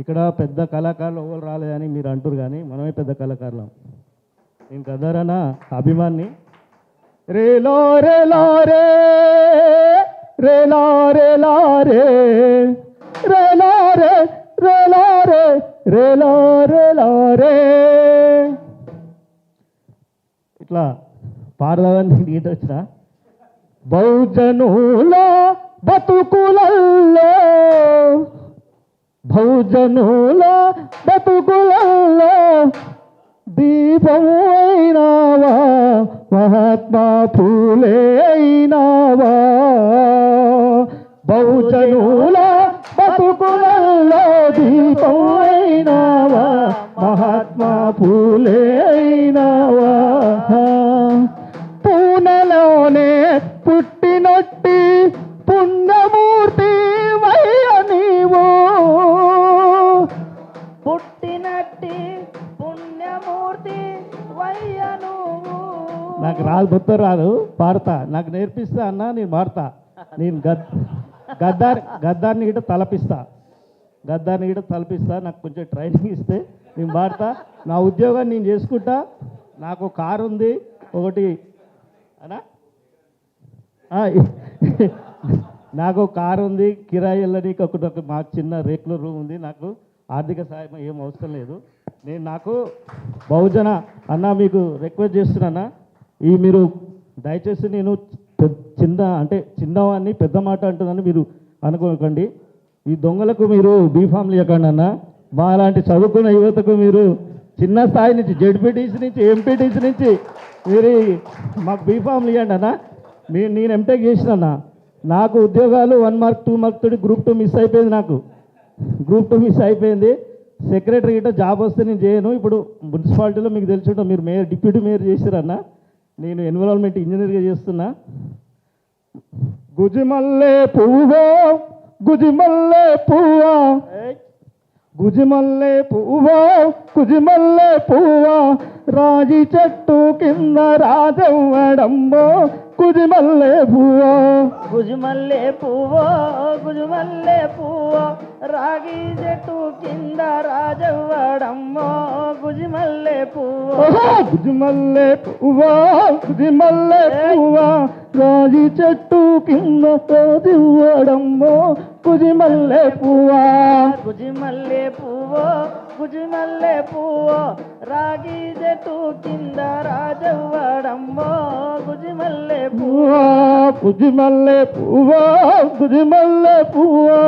ఇక్కడ పెద్ద కళాకారులు ఎవరు రాలేదని మీరు అంటారు కానీ మనమే పెద్ద కళాకారులం. నేను గద్దరన్న అభిమాన్ని. రేలో రేలా రే రేలా రేలా రే రేలా రే రేలా రే రేలా రేలా రే ఇట్లా పాడదామని గీత వచ్చిన బహుజనుల బతుకులల్లో బహుజనుల బతుకులల్లో దీపము అయినావా మహాత్మా ఫూలే అయినావా బహుజనుల బతుకులల్లో దీపము అయినావా మహాత్మా ఫూలే అయినావా పూనెలోనే పుట్టినట్టి పుణ్యమూర్తి వయ్య నీవు పుట్టినట్టి పుణ్యమూర్తి వయ్య నువ్వు. నాకు రాదు మొత్తం రాదు, పాడతా. నాకు నేర్పిస్తా అన్న, నేను పాడతా. నేను గద్దార్ని గిట్ట తలపిస్తా, గద్దార్ని గిట్ట తలపిస్తా. నాకు కొంచెం ట్రైనింగ్ ఇస్తే నేను పాడతా. నా ఉద్యోగాన్ని నేను చేసుకుంటా. నాకు కారు ఉంది ఒకటి అనా, నాకు కారు ఉంది, కిరాయి వెళ్ళనీకి ఒకటి మాకు చిన్న రేకుల రూమ్ ఉంది. నాకు ఆర్థిక సహాయం ఏం అవసరం లేదు. నాకు బహుజన అన్న మీకు రిక్వెస్ట్ చేస్తున్నా, ఈ మీరు దయచేసి నేను చిన్నవాడిని పెద్ద మాట అంటున్నాను మీరు అనుకోకండి. ఈ దొంగలకు మీరు బీఫామ్లు ఇవ్వకండి అన్న. మా అలాంటి చదువుకున్న యువతకు మీరు చిన్న స్థాయి నుంచి జెడ్పీటీసీ నుంచి ఎంపీటీసీ నుంచి మీరు మాకు బీఫామ్లు ఇవ్వండి అన్న. నేను ఎంటెక్ చేసిన, నాకు ఉద్యోగాలు 1 మార్క్ 2 మార్క్ తోటి గ్రూప్ 2 మిస్ అయిపోయింది. నాకు గ్రూప్ 2 మిస్ అయిపోయింది. సెక్రటరీ గిట్ట జాబ్ వస్తే నేను చేయను. ఇప్పుడు మున్సిపాలిటీలో మీకు తెలుసుంటాం, మీరు మేయర్ డిప్యూటీ మేయర్ చేశారన్న. నేను ఎన్విరాన్మెంట్ ఇంజనీర్గా చేస్తున్నా. గుజిమల్లే పువ్వో గుజిమల్లే పువ్వా గుజిమల్లే పువ్వో గుజిమల్లే పువ్వా రాజి చెట్టు కింద రాజవ్వడమ్మో గుజిమల్లే పువ్వో గుజుమల్లే పువ్వో గుజుమల్లే పువ్వో రాగి చెట్టు కింద రాజవ్వడమ్మో గుజిమల్లే పువ్వో గుజిమల్లే పువ్వో గుజిమల్లే పువ్వా రాజి చెట్టు కింద రాజవ్వడమ్మో గుజిమల్లే పువ్వా గుజిమల్లే పువ్వో గుజిమల్లే పువ్వో రాగి చెట్టు కింద రాజవ్వడమ్మో గుజిమల్లే పువ్వో గుజిమల్లే పువ్వో గుజిమల్లే పువ్వో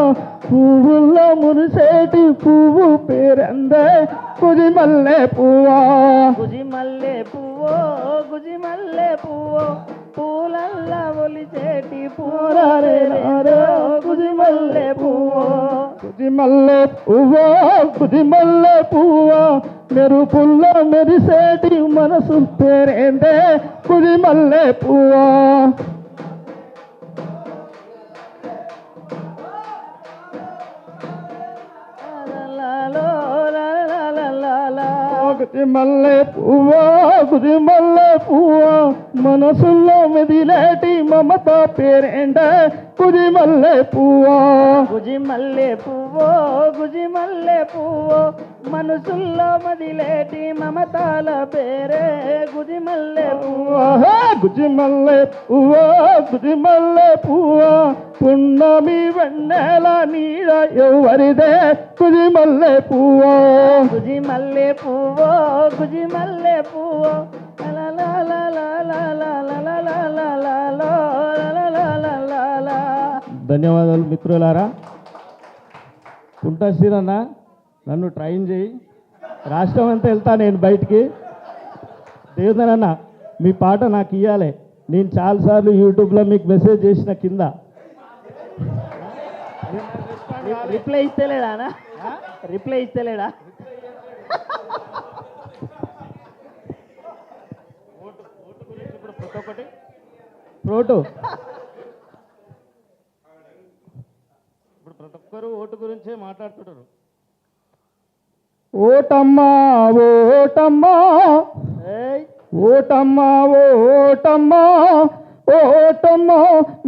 పువ్వుల్లో మురిసేటి పువ్వు పేరందే గుజిమల్లే పువ్వా గుజిమల్లే పువ్వో గుజిమల్లే పువ్వో పూలల్లా ఒలిచేటి పూరారే గుజిమల్లే పువ్వో గుజిమల్లే పువ్వో గుజిమల్లే పువ్వో మెరుపుల్లో మెరిసేటి మనసు పేరేందే గుజిమల్లే పువ్వా గుజిమల్లే పువ్వో గుజిమల్లే పువ్వో మనసుల్లో మెదిలేటి మమత పేరేంటే గుజిమల్లే పువ్వో గుజిమల్లే పువ్వో గుజిమల్లే పువ్వో మనసుల్లో మదిలేటి మమతాల పేరే గుజిమల్లే పువ్వో గుజిమల్లే పువ్వో గుజిమల్లే పువ్వో పున్నమి వెన్నెల నీడ ఎవరిదే గుజిమల్లే పువ్వో గుజిమల్లే పువ్వో గుజిమల్లే పువ్వో ధన్యవాదాలు మిత్రులారా. కుంటశ్రీరన్న నన్ను ట్రైన్ చేయి, రాష్ట్రం అంతా వెళ్తా నేను బయటికి. దేవదనన్న మీ పాట నాకు ఇవ్వాలి. నేను చాలాసార్లు యూట్యూబ్లో మీకు మెసేజ్ చేసిన కింద రిప్లై ఇస్తలేడా రిప్లై ఇస్తలేడా ఓటు ఇప్పుడు ప్రతి ఒక్కరు ఓటు గురించే మాట్లాడుతుంటారు. ఓటమ్మా ఓటమ్మా ఓటమ్మా ఓటమ్మా ఓటమ్మా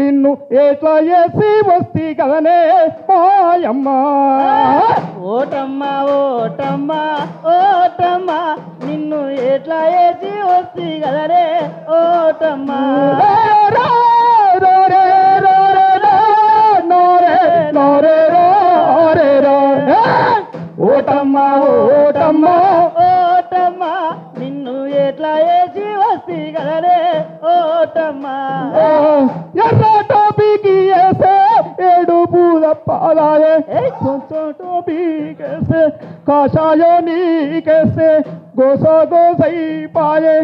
నిన్ను ఎట్లా చేసి వస్తీ కదనే మాయమ్మా. ఓటమ్మ ఎట్లా వేసి వస్తి కదరే ఓటమ్మా ఓటమ్మా ఓటమ్మా ఓటమ్మా నిన్ను ఎట్లా వేసి వస్తి కదరే ఓటమ్మా ఎర్ర టోపీకి వేసే ఏడు పూల పాలాయే కొంచెం టోపీకేసే కాషాయో నీకేసే గోసా గోసై పాయే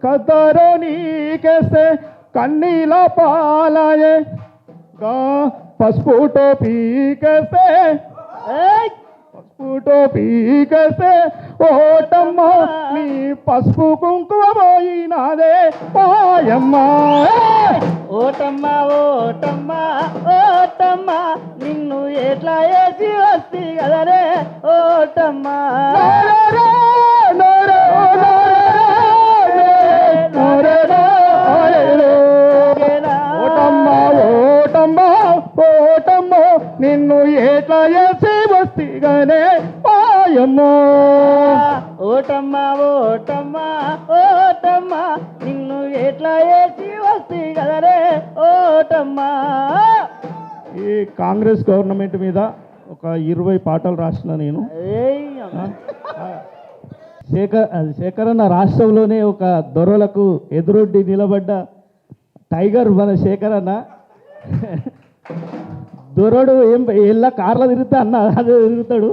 కద్దరో నీకేసే కన్నీల పాలాయే పసుపు టోపీకేసే పసుపు టోపీకేసే ఓటమ్మ నీ పసుపు కుంకుమ పోయినాదే పాయమ్మా ఓటమ్మా ఓటమ్మా ఓటమ్మా నిన్ను ఎట్లా వేసి వస్తి కదరే ఓటమ్మా ఓటమ్మా ఓటమ్మా ఓటమ్మో నిన్ను ఎట్లా చేసి వస్తిగానే పాయమ్మో ఓటమ్మా ఓటమ్మా ఓటమ్మా నిన్ను ఎట్లా వేసి వస్తి కదరే ఓటమ్మా ఈ కాంగ్రెస్ గవర్నమెంట్ మీద ఒక 20 పాటలు రాసిన నేను ఏయ్ అమ్మా. శేఖరన్న రాష్ట్రంలోనే ఒక దొరలకు ఎదురొడ్డి నిలబడ్డ టైగర్ మన శేఖరన్న దొరడు ఏం ఎల్ల కార్లో తిరుగుతా అన్న అదే తిరుగుతాడు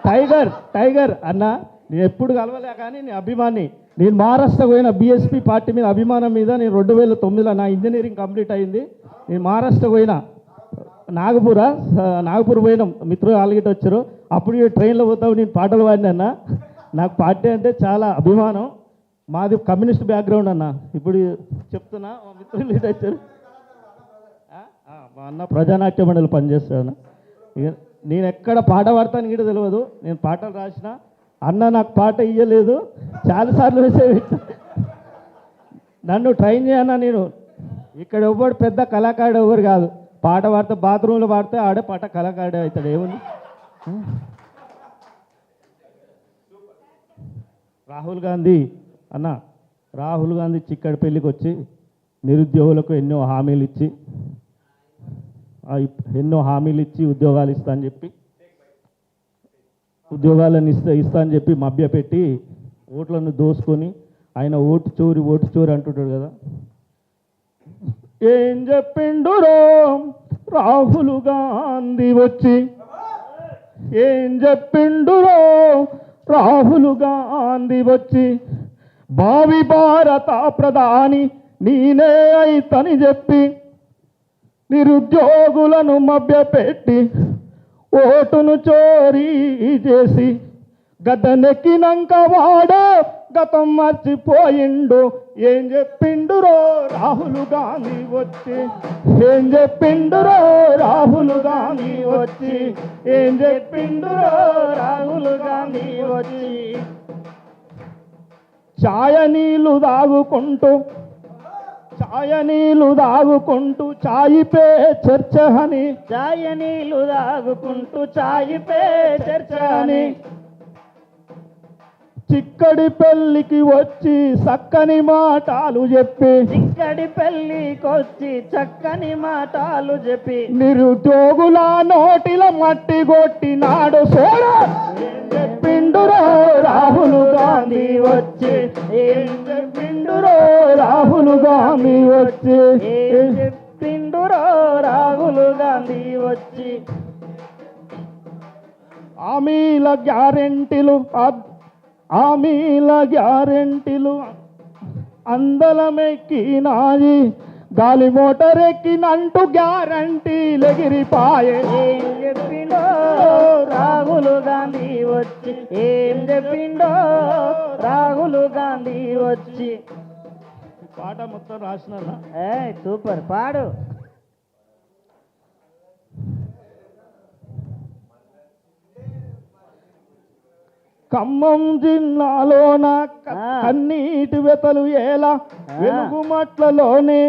టైగర్ టైగర్ అన్న నేను ఎప్పుడు కలవలే కానీ నీ అభిమాని నేను మహారాష్ట్ర పోయిన బీఎస్పీ పార్టీ మీద అభిమానం మీద నేను 2009లో నా ఇంజనీరింగ్ కంప్లీట్ అయింది నేను మహారాష్ట్ర పోయిన నాగపూర్ పోయినాం మిత్రులు ఆల్గిట్ వచ్చారు అప్పుడు ట్రైన్లో పోతావు నేను పాటలు పాడినా నాకు పార్టీ అంటే చాలా అభిమానం మాది కమ్యూనిస్ట్ బ్యాక్గ్రౌండ్ అన్న ఇప్పుడు చెప్తున్నా మా మిత్రులు ఇటు వచ్చారు మా అన్న ప్రజానాట్య మండలి పనిచేస్తాను నేను ఎక్కడ పాట పాడతాను కూడా తెలియదు నేను పాటలు రాసిన అన్న నాకు పాట ఇయ్యలేదు చాలాసార్లు వేసేవి నన్ను ట్రైన్ చేయన్నా నేను ఇక్కడ ఎవ్వడు పెద్ద కళాకారుడు ఎవరు కాదు పాట పాడితే బాత్రూంలో పాడితే ఆడే పాట కళాకారుడే అవుతాడు ఏముంది రాహుల్ గాంధీ అన్న రాహుల్ గాంధీ చిక్కడి పెళ్ళికి వచ్చి నిరుద్యోగులకు ఎన్నో హామీలు ఇచ్చి ఉద్యోగాలు ఇస్తా అని చెప్పి ఉద్యోగాలను ఇస్తా అని చెప్పి మభ్యపెట్టి ఓట్లను దోసుకొని ఆయన ఓటు చోరి అంటుంటాడు కదా ఏం చెప్పిండు రాహుల్ గాంధీ వచ్చి ఏం చెప్పిండు రాహుల్ గాంధీ వచ్చి భావి భారత ప్రధాని నేనే అయితని చెప్పి నిరుద్యోగులను మభ్యపెట్టి ఓటును చోరీ చేసి గద్దెనెక్కినాక వాడు గతం మర్చిపోయిండు ఏం చెప్పిండు రాహుల్ గాంధీ వచ్చి ఏం చెప్పిండు రాహుల్ గాంధీ వచ్చి ఏం చెప్పిండు రాహుల్ గాంధీ వచ్చి ఛాయ నీళ్లు తాగుకుంటూ చాయ్ పే చర్చ అని చాయ నీళ్ళు తాగుకుంటూ చాయ్ పే చర్చ అని చిక్కడి పెళ్ళికి వచ్చి చక్కని మాటలు చెప్పి చిక్కడి పెళ్ళికొచ్చి చక్కని మాటలు చెప్పి నిరుద్యోగుల నోటిల మట్టి కొట్టినాడు సోడా ఏం చెప్పిండు రాహుల్ గాంధీ వచ్చి ఏం చెప్పిండు రాహుల్ గాంధీ వచ్చి ఏం చెప్పిండు రాహుల్ గాంధీ వచ్చి హామీల గ్యారెంటీలు అందలమెక్కినాయి గాలి మోటార్ ఎక్కినంటూ గ్యారంటీలు ఎగిరిపాయే ఏం చెప్పిండో రాహుల్ గాంధీ వచ్చి ఏం చెప్పిండో రాహుల్ గాంధీ వచ్చి పాట మొత్తం రాసిన సూపర్ పాడు ఖమ్మం జిల్లాలోన కన్నీటి వెతలు ఎలా వెలుగుమట్లలోనే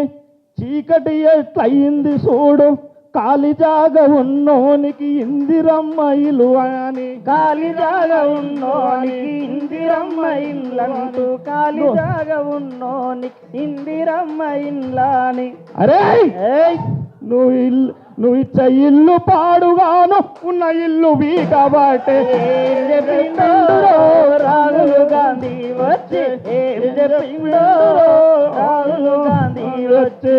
చీకటి ఎట్లయింది చూడు కాలి జాగ ఉన్నోనికి ఇందిరమ్మ ఇల్లు అని, కాలి జాగ ఉన్నోనికి ఇందిరమ్మ ఇల్లంటూ, కాలి జాగ ఉన్నోనికి ఇందిరమ్మ ఇల్లాని. అరే నువ్వు ఇచ్చ ఇల్లు పాడుగాను ఉన్న ఇల్లు కాబట్టి రాహుల్ గాంధీ వచ్చి రాహుల్ గాంధీ వచ్చి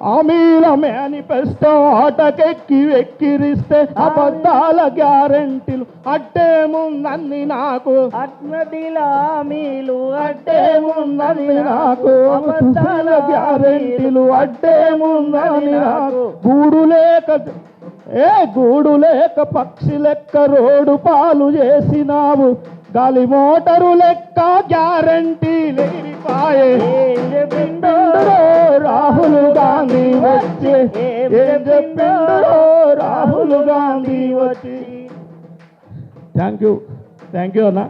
హామీల మేనిఫెస్టో ఆటకెక్కి వెక్కిరిస్తే అబద్ధాల గ్యారెంటీలు అడ్డేముందని నాకు, అట్మదిల హామీలు అడ్డేముందని నాకు అబద్ధాల గ్యారెంటీలు అడ్డేముందని నాకు. గూడు లేక పక్షి లెక్క రోడ్డు పాలు చేసినావు, గాలి మోటరు లెక్క గ్యారెంటీ లేనిపాయే. రాహుల్ గాంధీ వచ్చి ఏం చెప్పిండో రాహుల్ గాంధీ వచ్చి. థ్యాంక్ యూ అన్న.